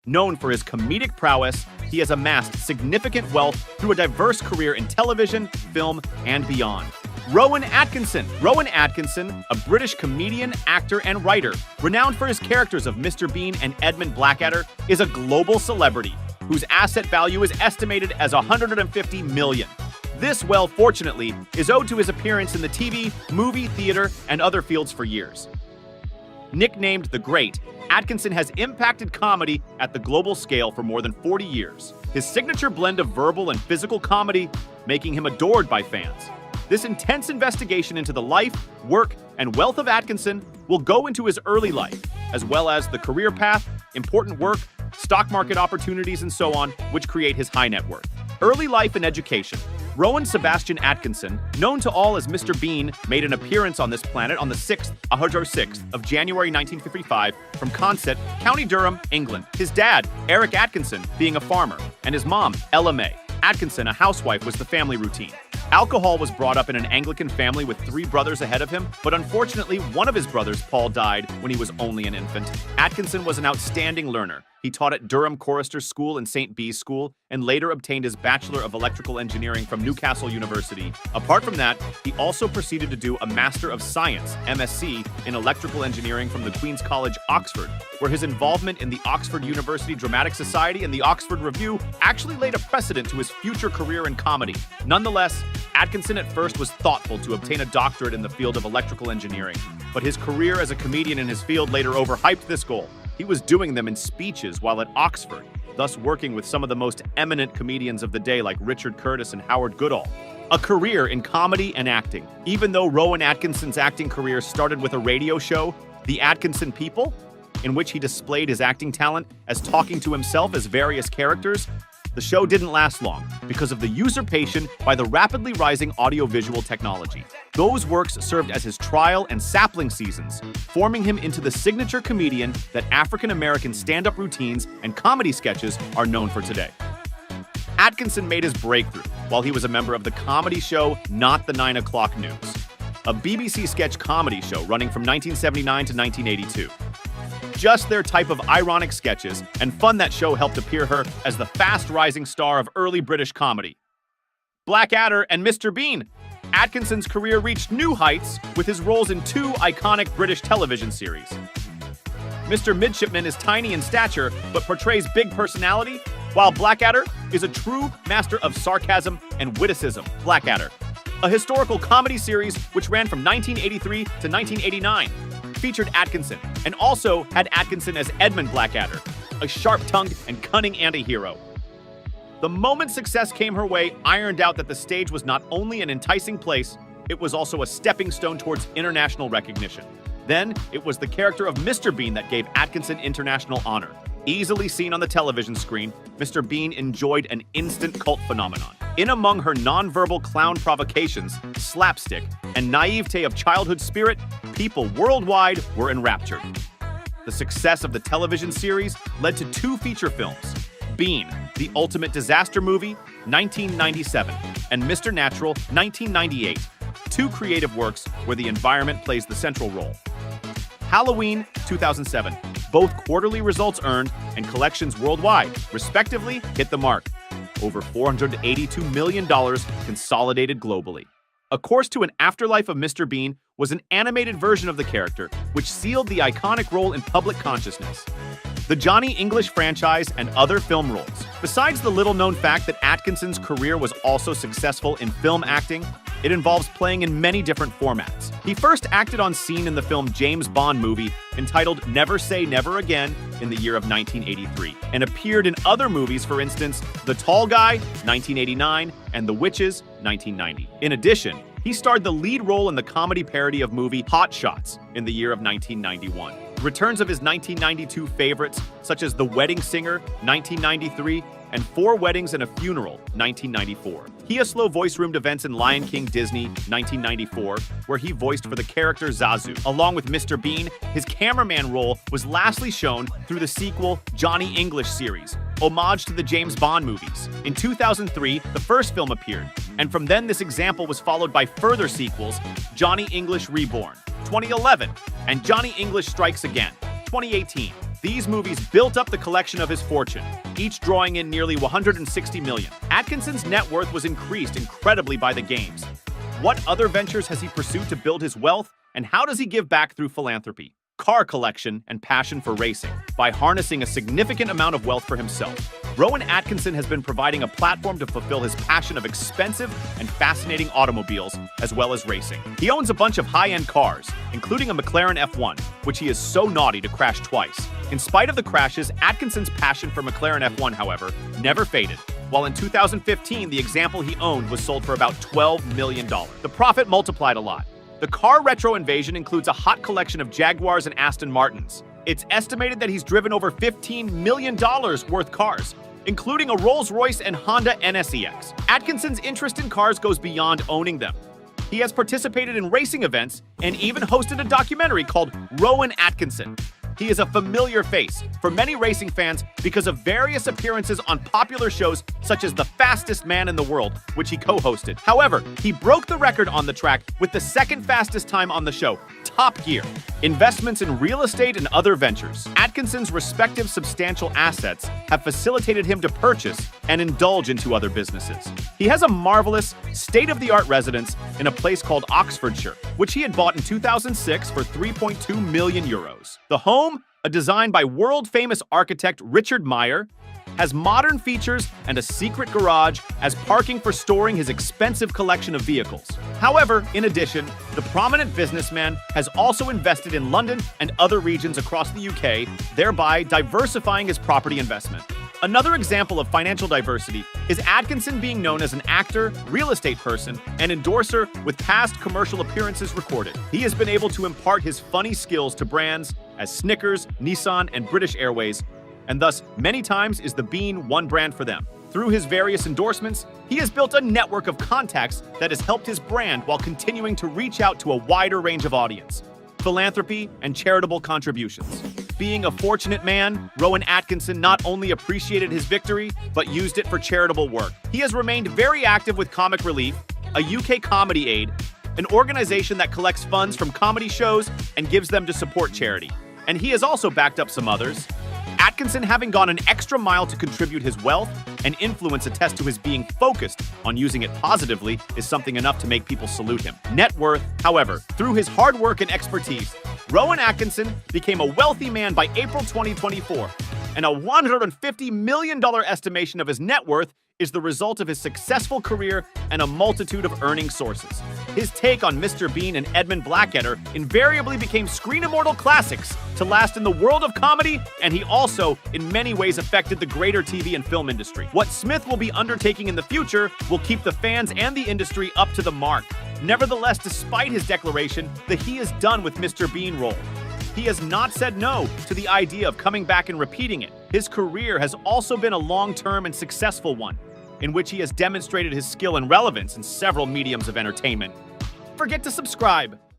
Known for his comedic prowess, he has amassed significant wealth through a diverse career in television, film, and beyond. Rowan Atkinson. Rowan Atkinson, a British comedian, actor, and writer, renowned for his characters of Mr. Bean and Edmund Blackadder, is a global celebrity whose asset value is estimated as $150 million. This wealth, fortunately, is owed to his appearance in the TV, movie, theater, and other fields for years. Nicknamed The Great, Atkinson has impacted comedy at the global scale for more than 40 years. His signature blend of verbal and physical comedy making him adored by fans. This intense investigation into the life, work, and wealth of Atkinson will go into his early life, as well as the career path, important work, stock market opportunities, and so on, which create his high net worth. Early life and education. Rowan Sebastian Atkinson, known to all as Mr. Bean, made an appearance on this planet on the 6th of January 1955 from Consett, County Durham, England. His dad, Eric Atkinson, being a farmer, and his mom, Ella May Atkinson, a housewife, was the family routine. Alcohol was brought up in an Anglican family with 3 brothers ahead of him, but unfortunately, one of his brothers, Paul, died when he was only an infant. Atkinson was an outstanding learner. He taught at Durham Choristers School and St. Bees School, and later obtained his Bachelor of Electrical Engineering from Newcastle University. Apart from that, he also proceeded to do a Master of Science, MSc, in Electrical Engineering from the Queen's College, Oxford, where his involvement in the Oxford University Dramatic Society and the Oxford Review actually laid a precedent to his future career in comedy. Nonetheless, Atkinson at first was thoughtful to obtain a doctorate in the field of electrical engineering, but his career as a comedian in his field later overhyped this goal. He was doing them in speeches while at Oxford, thus working with some of the most eminent comedians of the day like Richard Curtis and Howard Goodall. A career in comedy and acting. Even though Rowan Atkinson's acting career started with a radio show, The Atkinson People, in which he displayed his acting talent as talking to himself as various characters, the show didn't last long because of the usurpation by the rapidly rising audiovisual technology. Those works served as his trial and sapling seasons, forming him into the signature comedian that African-American stand-up routines and comedy sketches are known for today. Atkinson made his breakthrough while he was a member of the comedy show Not the 9 O'Clock News, a BBC sketch comedy show running from 1979 to 1982. Just their type of ironic sketches and fun that show helped appear her as the fast-rising star of early British comedy. Blackadder and Mr. Bean. Atkinson's career reached new heights with his roles in 2 iconic British television series. Mr. Midshipman is tiny in stature but portrays big personality, while Blackadder is a true master of sarcasm and witticism. Blackadder, a historical comedy series which ran from 1983 to 1989. Featured Atkinson, and also had Atkinson as Edmund Blackadder, a sharp-tongued and cunning anti-hero. The moment success came her way ironed out that the stage was not only an enticing place, it was also a stepping stone towards international recognition. Then, it was the character of Mr. Bean that gave Atkinson international honor. Easily seen on the television screen, Mr. Bean enjoyed an instant cult phenomenon. In among her non-verbal clown provocations, slapstick, and naivete of childhood spirit, people worldwide were enraptured. The success of the television series led to 2 feature films, Bean, The Ultimate Disaster Movie, 1997, and Mr. Natural, 1998, 2 creative works where the environment plays the central role. Halloween, 2007, both quarterly results earned and collections worldwide, respectively, hit the mark. Over $482 million consolidated globally. A Course to an Afterlife of Mr. Bean was an animated version of the character, which sealed the iconic role in public consciousness. The Johnny English franchise and other film roles. Besides the little-known fact that Atkinson's career was also successful in film acting, it involves playing in many different formats. He first acted on scene in the film James Bond movie entitled Never Say Never Again in the year of 1983, and appeared in other movies, for instance, The Tall Guy, 1989, and The Witches, 1990. In addition, he starred the lead role in the comedy parody of movie Hot Shots in the year of 1991. Returns of his 1992 favorites, such as The Wedding Singer, 1993, and 4 Weddings and a Funeral, 1994. He has slow voice-roomed events in Lion King Disney, 1994, where he voiced for the character Zazu. Along with Mr. Bean, his cameraman role was lastly shown through the sequel Johnny English series, homage to the James Bond movies. In 2003, the first film appeared, and from then this example was followed by further sequels, Johnny English Reborn, 2011, and Johnny English Strikes Again, 2018. These movies built up the collection of his fortune, each drawing in nearly $160 million. Atkinson's net worth was increased incredibly by the games. What other ventures has he pursued to build his wealth, and how does he give back through philanthropy, car collection, and passion for racing? By harnessing a significant amount of wealth for himself, Rowan Atkinson has been providing a platform to fulfill his passion of expensive and fascinating automobiles, as well as racing. He owns a bunch of high-end cars, including a McLaren F1, which he is so naughty to crash twice. In spite of the crashes, Atkinson's passion for McLaren F1, however, never faded. While in 2015, the example he owned was sold for about $12 million. The profit multiplied a lot. The car retro invasion includes a hot collection of Jaguars and Aston Martins. It's estimated that he's driven over $15 million worth cars, including a Rolls-Royce and Honda NSEX. Atkinson's interest in cars goes beyond owning them. He has participated in racing events and even hosted a documentary called ROWAN Atkinson. He is a familiar face for many racing fans because of various appearances on popular shows such as The Fastest Man in the World, which he co-hosted. However, he broke the record on the track with the second fastest time on the show, Top Gear. Investments in real estate and other ventures. Atkinson's respective substantial assets have facilitated him to purchase and indulge into other businesses. He has a marvelous, state-of-the-art residence in a place called Oxfordshire, which he had bought in 2006 for 3.2 million euros. The home, a design by world-famous architect Richard Meyer, has modern features and a secret garage as parking for storing his expensive collection of vehicles. However, in addition, the prominent businessman has also invested in London and other regions across the UK, thereby diversifying his property investment. Another example of financial diversity is Atkinson being known as an actor, real estate person, and endorser with past commercial appearances recorded. He has been able to impart his funny skills to brands as Snickers, Nissan, and British Airways, and thus many times is the bean one brand for them. Through his various endorsements, he has built a network of contacts that has helped his brand while continuing to reach out to a wider range of audience. Philanthropy and charitable contributions. Being a fortunate man, Rowan Atkinson not only appreciated his victory, but used it for charitable work. He has remained very active with Comic Relief, a UK comedy aid, an organization that collects funds from comedy shows and gives them to support charity. And he has also backed up some others. Atkinson having gone an extra mile to contribute his wealth and influence attest to his being focused on using it positively is something enough to make people salute him. Net worth, however, through his hard work and expertise, Rowan Atkinson became a wealthy man by April 2024, and a $150 million estimation of his net worth is the result of his successful career and a multitude of earning sources. His take on Mr. Bean and Edmund Blackadder invariably became screen immortal classics to last in the world of comedy, and he also, in many ways, affected the greater TV and film industry. What Smith will be undertaking in the future will keep the fans and the industry up to the mark. Nevertheless, despite his declaration that he is done with Mr. Bean role, he has not said no to the idea of coming back and repeating it. His career has also been a long-term and successful one, in which he has demonstrated his skill and relevance in several mediums of entertainment. Forget to subscribe.